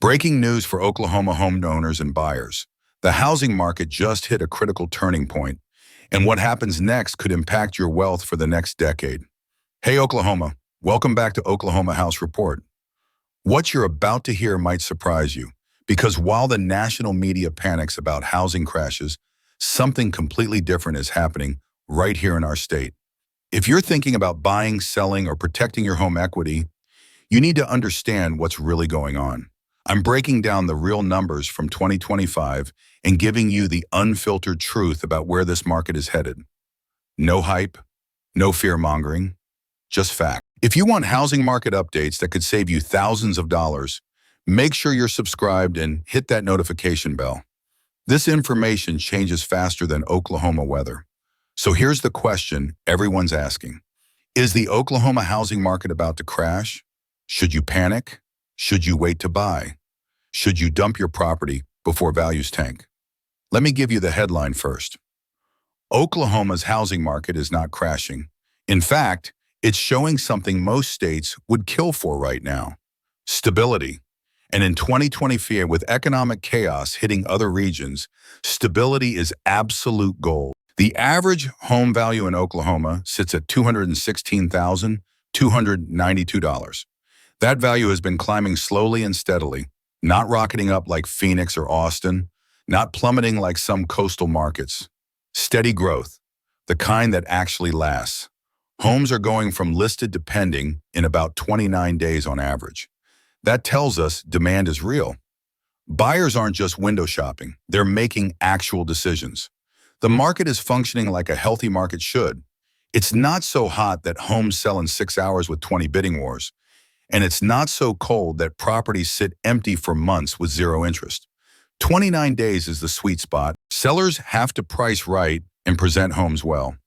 Breaking news for Oklahoma homeowners and buyers. The housing market just hit a critical turning point, and what happens next could impact your wealth for the next decade. Hey Oklahoma, welcome back to Oklahoma House Report. What you're about to hear might surprise you, because while the national media panics about housing crashes, something completely different is happening right here in our state. If you're thinking about buying, selling, or protecting your home equity, you need to understand what's really going on. I'm breaking down the real numbers from 2025 and giving you the unfiltered truth about where this market is headed. No hype, no fear-mongering, just fact. If you want housing market updates that could save you thousands of dollars, make sure you're subscribed and hit that notification bell. This information changes faster than Oklahoma weather. So here's the question everyone's asking. Is the Oklahoma housing market about to crash? Should you panic? Should you wait to buy? Should you dump your property before values tank? Let me give you the headline first. Oklahoma's housing market is not crashing. In fact, it's showing something most states would kill for right now: stability. And in 2024, with economic chaos hitting other regions, stability is absolute gold. The average home value in Oklahoma sits at $216,292. That value has been climbing slowly and steadily, not rocketing up like Phoenix or Austin, not plummeting like some coastal markets. Steady growth, the kind that actually lasts. Homes are going from listed to pending in about 29 days on average. That tells us demand is real. Buyers aren't just window shopping, they're making actual decisions. The market is functioning like a healthy market should. It's not so hot that homes sell in 6 hours with 20 bidding wars. And it's not so cold that properties sit empty for months with zero interest. 29 days is the sweet spot. Sellers have to price right and present homes well.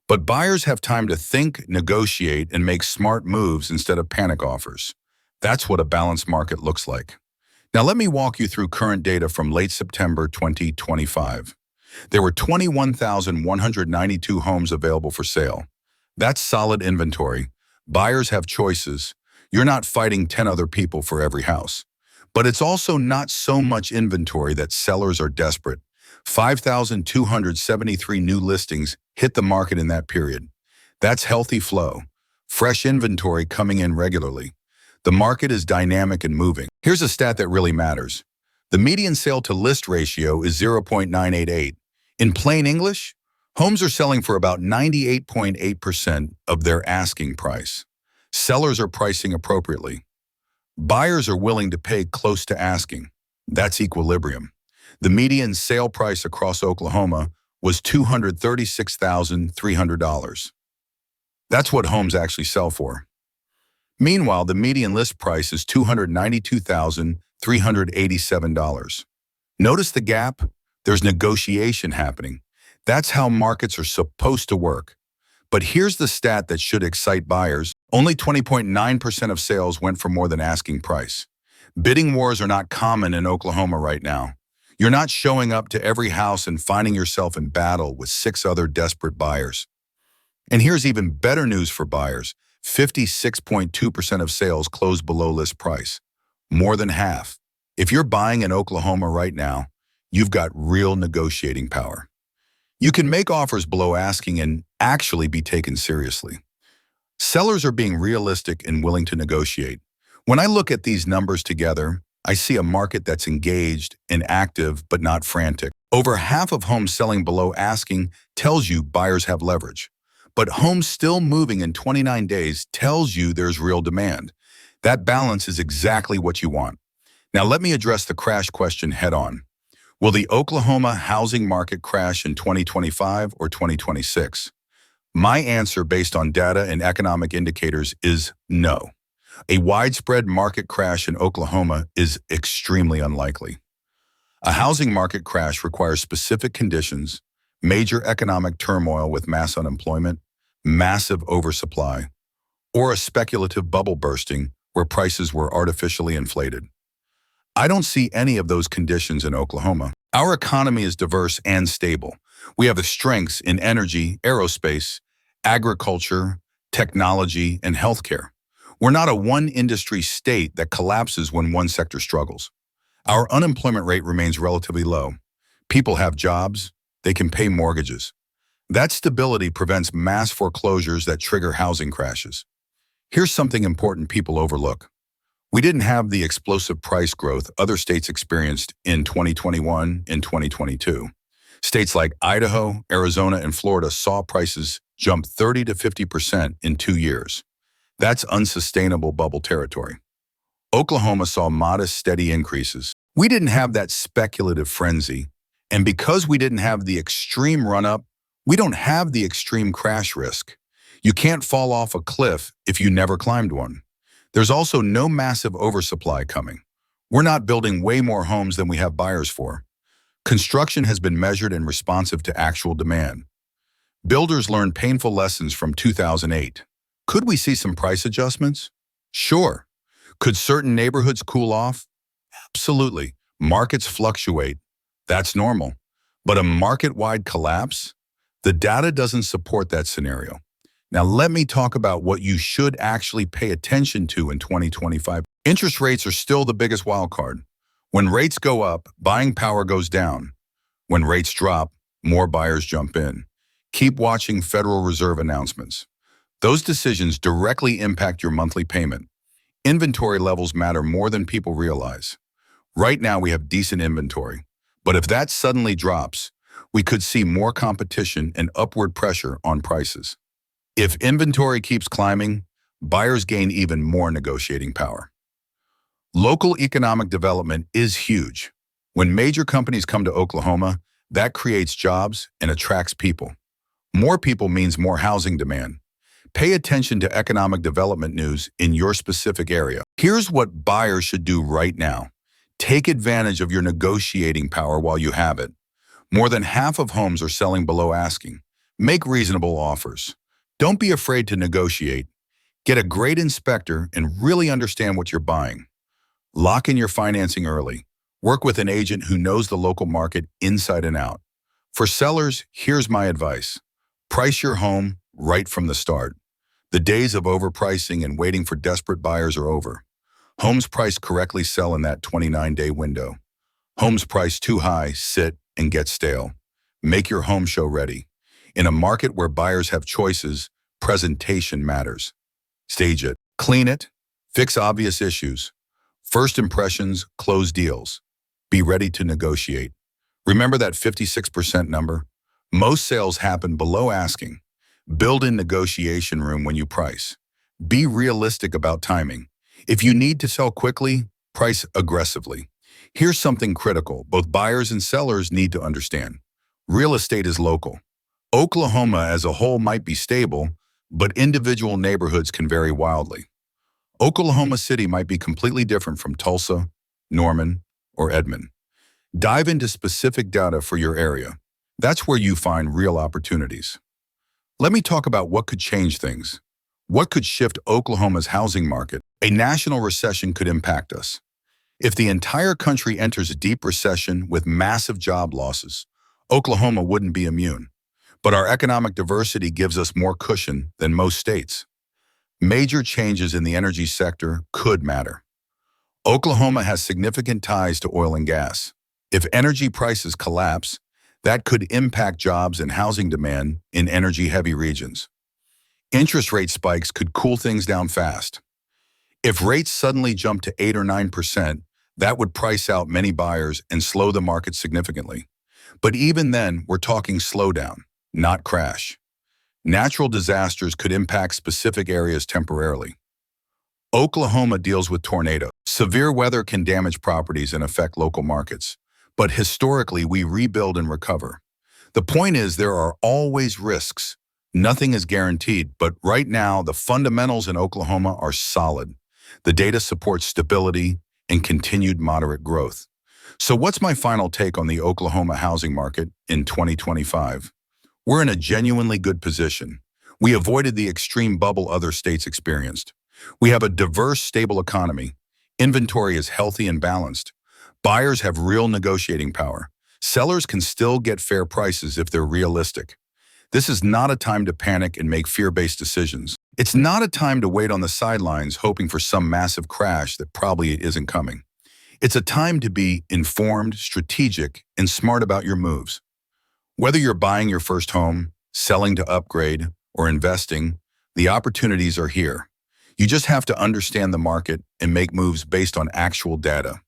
But buyers have time to think, negotiate, and make smart moves instead of panic offers. That's what a balanced market looks like. Now let me walk you through current data from late September 2025. There were 21,192 homes available for sale. That's solid inventory. Buyers have choices. You're not fighting 10 other people for every house. But it's also not so much inventory that sellers are desperate. 5,273 new listings hit the market in that period. That's healthy flow. Fresh inventory coming in regularly. The market is dynamic and moving. Here's a stat that really matters. The median sale to list ratio is 0.988. In plain English, homes are selling for about 98.8% of their asking price. Sellers are pricing appropriately. Buyers are willing to pay close to asking. That's equilibrium. The median sale price across Oklahoma was $236,300. That's what homes actually sell for. Meanwhile, the median list price is $292,387. Notice the gap? There's negotiation happening. That's how markets are supposed to work. But here's the stat that should excite buyers. Only 20.9% of sales went for more than asking price. Bidding wars are not common in Oklahoma right now. You're not showing up to every house and finding yourself in battle with 6 other desperate buyers. And here's even better news for buyers. 56.2% of sales closed below list price. More than half. If you're buying in Oklahoma right now, you've got real negotiating power. You can make offers below asking and actually be taken seriously. Sellers are being realistic and willing to negotiate. When I look at these numbers together, I see a market that's engaged and active but not frantic. Over half of homes selling below asking tells you buyers have leverage. But homes still moving in 29 days tells you there's real demand. That balance is exactly what you want. Now let me address the crash question head on. Will the Oklahoma housing market crash in 2025 or 2026? My answer based on data and economic indicators is no. A widespread market crash in Oklahoma is extremely unlikely. A housing market crash requires specific conditions, major economic turmoil with mass unemployment, massive oversupply, or a speculative bubble bursting where prices were artificially inflated. I don't see any of those conditions in Oklahoma. Our economy is diverse and stable. We have the strengths in energy, aerospace, agriculture, technology, and healthcare. We're not a one-industry state that collapses when one sector struggles. Our unemployment rate remains relatively low. People have jobs, they can pay mortgages. That stability prevents mass foreclosures that trigger housing crashes. Here's something important people overlook. We didn't have the explosive price growth other states experienced in 2021 and 2022. States like Idaho, Arizona, and Florida saw prices jump 30 to 50% in 2 years. That's unsustainable bubble territory. Oklahoma saw modest, steady increases. We didn't have that speculative frenzy, and because we didn't have the extreme run-up, we don't have the extreme crash risk. You can't fall off a cliff if you never climbed one. There's also no massive oversupply coming. We're not building way more homes than we have buyers for. Construction has been measured and responsive to actual demand. Builders learned painful lessons from 2008. Could we see some price adjustments? Sure. Could certain neighborhoods cool off? Absolutely. Markets fluctuate. That's normal. But a market-wide collapse? The data doesn't support that scenario. Now let me talk about what you should actually pay attention to in 2025. Interest rates are still the biggest wild card. When rates go up, buying power goes down. When rates drop, more buyers jump in. Keep watching Federal Reserve announcements. Those decisions directly impact your monthly payment. Inventory levels matter more than people realize. Right now we have decent inventory, but if that suddenly drops, we could see more competition and upward pressure on prices. If inventory keeps climbing, buyers gain even more negotiating power. Local economic development is huge. When major companies come to Oklahoma, that creates jobs and attracts people. More people means more housing demand. Pay attention to economic development news in your specific area. Here's what buyers should do right now. Take advantage of your negotiating power while you have it. More than half of homes are selling below asking. Make reasonable offers. Don't be afraid to negotiate. Get a great inspector and really understand what you're buying. Lock in your financing early. Work with an agent who knows the local market inside and out. For sellers, here's my advice. Price your home right from the start. The days of overpricing and waiting for desperate buyers are over. Homes priced correctly sell in that 29-day window. Homes priced too high sit and get stale. Make your home show ready. In a market where buyers have choices, presentation matters. Stage it. Clean it. Fix obvious issues. First impressions, close deals. Be ready to negotiate. Remember that 56% number? Most sales happen below asking. Build in negotiation room when you price. Be realistic about timing. If you need to sell quickly, price aggressively. Here's something critical both buyers and sellers need to understand. Real estate is local. Oklahoma as a whole might be stable, but individual neighborhoods can vary wildly. Oklahoma City might be completely different from Tulsa, Norman, or Edmond. Dive into specific data for your area. That's where you find real opportunities. Let me talk about what could change things. What could shift Oklahoma's housing market? A national recession could impact us. If the entire country enters a deep recession with massive job losses, Oklahoma wouldn't be immune. But our economic diversity gives us more cushion than most states. Major changes in the energy sector could matter. Oklahoma has significant ties to oil and gas. If energy prices collapse, that could impact jobs and housing demand in energy-heavy regions. Interest rate spikes could cool things down fast. If rates suddenly jump to 8 or 9%, that would price out many buyers and slow the market significantly. But even then, we're talking slowdown, not crash. Natural disasters could impact specific areas temporarily. Oklahoma deals with tornadoes. Severe weather can damage properties and affect local markets, but historically we rebuild and recover. The point is there are always risks. Nothing is guaranteed, but right now the fundamentals in Oklahoma are solid. The data supports stability and continued moderate growth. So what's my final take on the Oklahoma housing market in 2025? We're in a genuinely good position. We avoided the extreme bubble other states experienced. We have a diverse, stable economy. Inventory is healthy and balanced. Buyers have real negotiating power. Sellers can still get fair prices if they're realistic. This is not a time to panic and make fear-based decisions. It's not a time to wait on the sidelines hoping for some massive crash that probably isn't coming. It's a time to be informed, strategic, and smart about your moves. Whether you're buying your first home, selling to upgrade, or investing, the opportunities are here. You just have to understand the market and make moves based on actual data.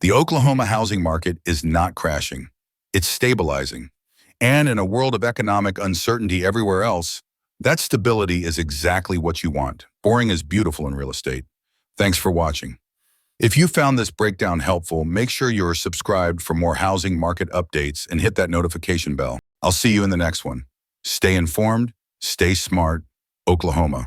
The Oklahoma housing market is not crashing. It's stabilizing. And in a world of economic uncertainty everywhere else, that stability is exactly what you want. Boring is beautiful in real estate. Thanks for watching. If you found this breakdown helpful, make sure you're subscribed for more housing market updates and hit that notification bell. I'll see you in the next one. Stay informed, stay smart, Oklahoma.